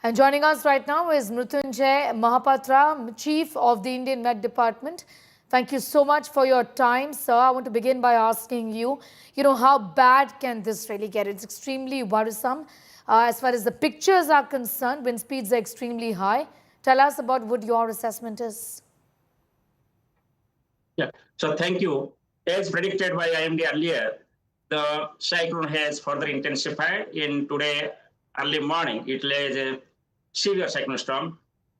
And joining us right now is Mrityunjay Mohapatra, Chief of the Indian Met Department. Thank you so much for your time, sir. I want to begin by asking you, how bad can this really get? It's extremely worrisome. As far as the pictures are concerned, wind speeds are extremely high. Tell us about what your assessment is. Yeah, so thank you. As predicted by IMD earlier, the cyclone has further intensified in today early morning. It lays a severe cyclone storm.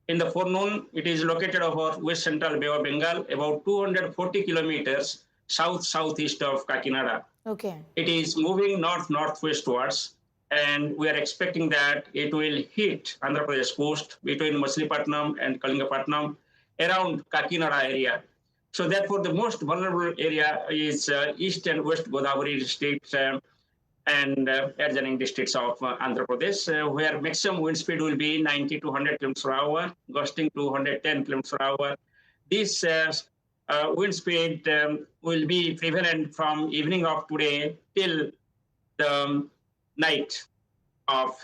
In the forenoon, it is located over west central Bay of Bengal, about 240 kilometers south-southeast of Kakinada. Okay. It is moving north-northwestwards, and we are expecting that it will hit Andhra Pradesh coast between Machilipatnam and Kalingapatnam around Kakinada area. So therefore, the most vulnerable area is east and west Godavari districts and adjoining districts of Andhra Pradesh, where maximum wind speed will be 90 to 100 kilometers per hour, gusting to 110 kilometers per hour. This wind speed will be prevalent from evening of today till the night of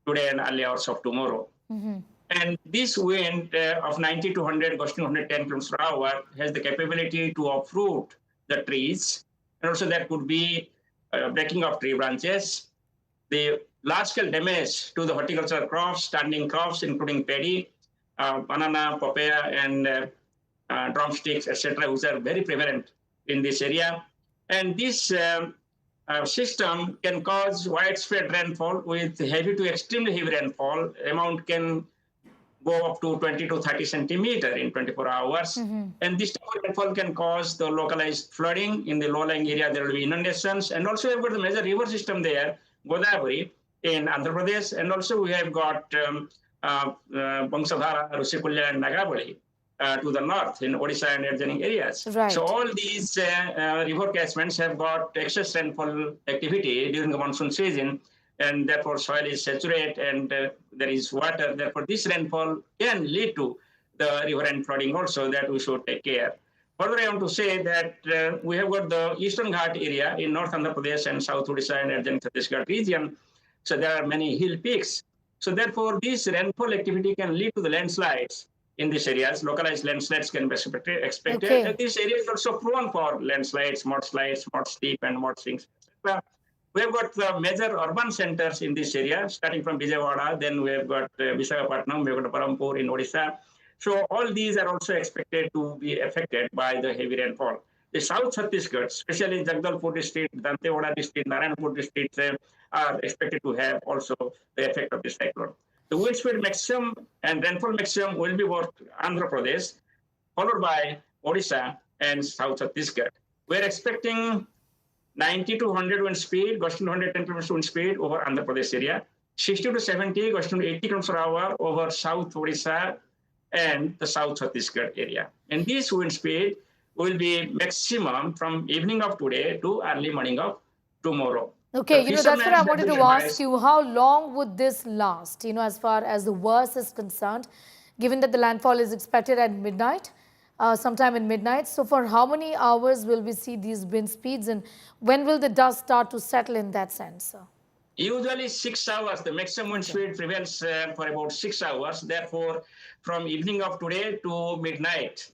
today and early hours of tomorrow. Mm-hmm. And this wind of 90 to 100, gusting 110 kilometers per hour, has the capability to uproot the trees. And also there could be breaking of tree branches, the large-scale damage to the horticultural crops, standing crops, including paddy, banana, papaya, and drumsticks, etc., which are very prevalent in this area. And this system can cause widespread rainfall with heavy to extremely heavy rainfall. Amount can go up to 20 to 30 centimeters in 24 hours. Mm-hmm. And this type of rainfall can cause the localized flooding. In the low-lying area, there will be inundations. And also we've got the major river system there, Godavari in Andhra Pradesh. And also we have got Bangsadhara, Rusikulya, and Nagavali to the north in Odisha and adjoining areas. Right. So all these river catchments have got excess rainfall activity during the monsoon season, and therefore soil is saturated and there is water. Therefore, this rainfall can lead to the riverine flooding also, that we should take care. Further, I want to say that we have got the Eastern Ghats area in North Andhra Pradesh and South Odisha and adjoining Chhattisgarh region. So there are many hill peaks. So therefore, this rainfall activity can lead to the landslides in these areas. Localized landslides can be expected. Okay. And this area is also prone for landslides, mudslides, mud steep, and mud sinks, etc. We've got the major urban centers in this area, starting from Vijayawada, then we've got Visakhapatnam, we've got Parampur in Odisha. So all these are also expected to be affected by the heavy rainfall. The South Chhattisgarh, especially Jagdalpur district, Dantewada district, Narayanpur district, are expected to have also the effect of this cyclone. The wind speed maximum and rainfall maximum will be over Andhra Pradesh, followed by Odisha and South Chhattisgarh. We're expecting 90 to 100 wind speed, gusting 110 kilometers wind speed over Andhra Pradesh area, 60 to 70, gusting to 80 kilometers per hour over South Odisha and the South Chhattisgarh area. And this wind speed will be maximum from evening of today to early morning of tomorrow. Okay, that's what I wanted to ask you. How long would this last, as far as the worst is concerned, given that the landfall is expected at midnight? Sometime in midnight. So for how many hours will we see these wind speeds, and when will the dust start to settle in that sense? Usually 6 hours. The maximum wind speed prevails for about 6 hours. Therefore, from evening of today to midnight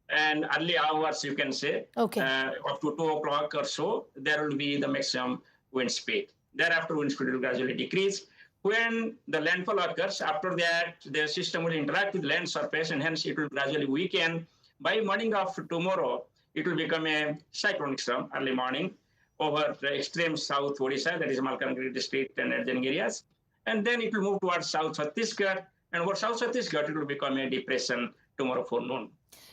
and early hours, you can say, up to 2 o'clock or so, there will be the maximum wind speed. Thereafter, wind speed will gradually decrease. When the landfall occurs, after that, the system will interact with land surface, and hence it will gradually weaken. By morning of tomorrow, it will become a cyclonic storm early morning over the extreme South Odisha, that is Malkangiri district and adjoining areas. And then it will move towards South Chhattisgarh, and over South Chhattisgarh, it will become a depression tomorrow forenoon.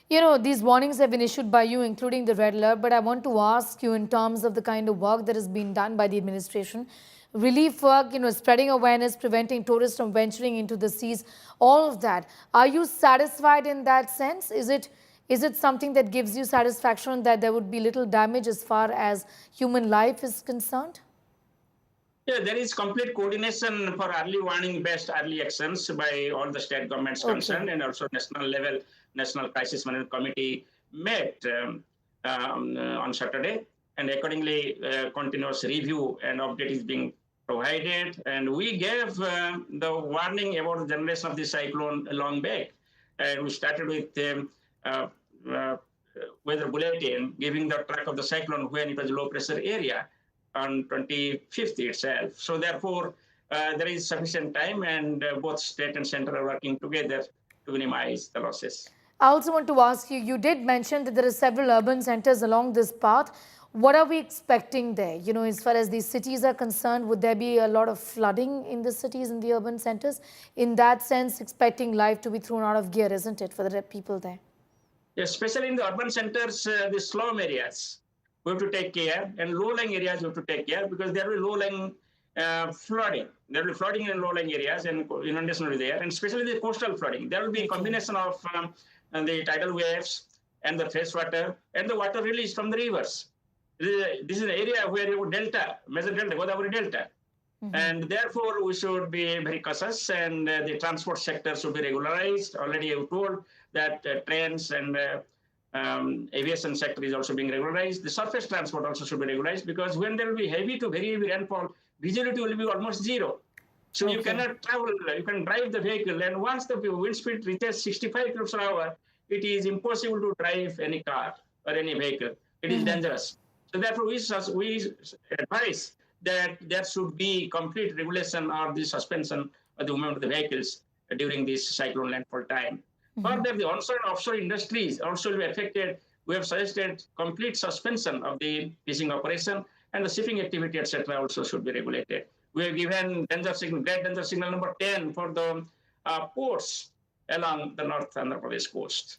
These warnings have been issued by you, including the red alert, but I want to ask you in terms of the kind of work that has been done by the administration. Relief work, spreading awareness, preventing tourists from venturing into the seas, all of that. Are you satisfied in that sense? Is it something that gives you satisfaction that there would be little damage as far as human life is concerned? Yeah, there is complete coordination for early warning based early actions by all the state governments concerned, and also national level, National Crisis Management Committee met on Saturday, and accordingly continuous review and update is being provided, and we gave the warning about the generation of the cyclone long back. And we started with uh, uh, weather bulletin giving the track of the cyclone when it was low pressure area on 25th itself. So therefore, there is sufficient time, and both state and center are working together to minimize the losses. I also want to ask you, you did mention that there are several urban centers along this path. What are we expecting there? You know, as far as these cities are concerned, would there be a lot of flooding in the cities, in the urban centers? In that sense, expecting life to be thrown out of gear, isn't it, for the people there? Yes, especially in the urban centers, the slum areas, we have to take care, and low-lying areas we have to take care, because there will be low-lying flooding. There will be flooding in low-lying areas, and inundation will be there, and especially the coastal flooding. There will be a combination of the tidal waves and the fresh water and the water released from the rivers. This is an area where you have delta, major delta, Godavari delta. And therefore, we should be very cautious, and the transport sector should be regularized. Already I told that trains and aviation sector is also being regularized. The surface transport also should be regularized, because when there will be heavy to very heavy rainfall, visibility will be almost zero. So you cannot travel, you can drive the vehicle, and once the wind speed reaches 65 kilometers per hour, it is impossible to drive any car or any vehicle. It is dangerous. So therefore, we advise that there should be complete regulation or the suspension of the movement of the vehicles during this cyclone landfall time. Further, the onshore and offshore industries also will be affected. We have suggested complete suspension of the fishing operation, and the shipping activity, etc., also should be regulated. We have given danger signal, great danger signal number 10 for the ports along the North Andhra Pradesh coast.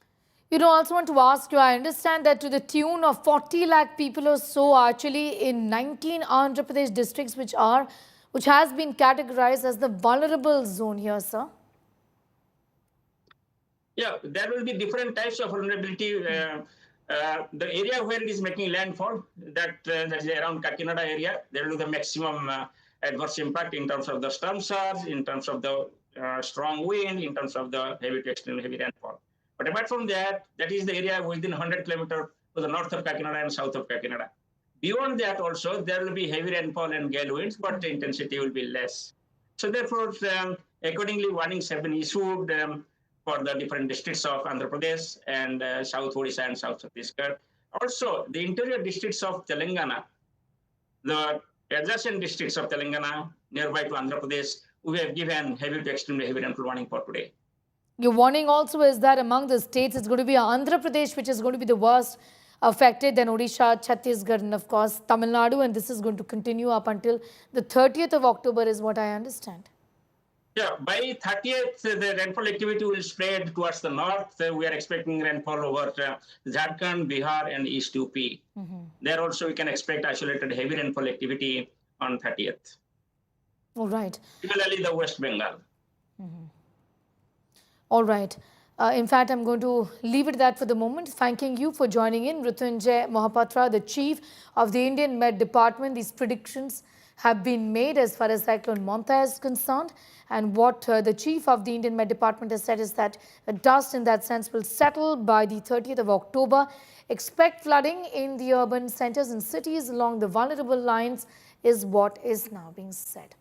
You know, I also want to ask you, I understand that to the tune of 40 lakh people or so actually in 19 Andhra Pradesh districts which has been categorized as the vulnerable zone here, sir. Yeah, there will be different types of vulnerability. The area where it is making landfall, that is around Kakinada area, there will be the maximum adverse impact in terms of the storm surge, in terms of the strong wind, in terms of the heavy to extremely heavy rainfall. But apart from that, that is the area within 100 kilometers to the north of Kakinada and south of Kakinada. Beyond that also, there will be heavy rainfall and gale winds, but the intensity will be less. So therefore, accordingly, warnings have been issued for the different districts of Andhra Pradesh and South Odisha and South Chhattisgarh. Also, the interior districts of Telangana, the adjacent districts of Telangana nearby to Andhra Pradesh, we have given heavy to extremely heavy rainfall warning for today. Your warning also is that among the states, it's going to be Andhra Pradesh, which is going to be the worst affected, then Odisha, Chhattisgarh, and of course, Tamil Nadu, and this is going to continue up until the 30th of October is what I understand. Yeah, by 30th, the rainfall activity will spread towards the north. We are expecting rainfall over Jharkhand, Bihar, and East UP. There also we can expect isolated heavy rainfall activity on 30th. All right. Similarly, the West Bengal. All right. In fact, I'm going to leave it at that for the moment. Thanking you for joining in. Mrityunjay Mohapatra, the Chief of the Indian Met Department. These predictions have been made as far as Cyclone Montha is concerned. And what the Chief of the Indian Met Department has said is that dust in that sense will settle by the 30th of October. Expect flooding in the urban centers and cities along the vulnerable lines is what is now being said.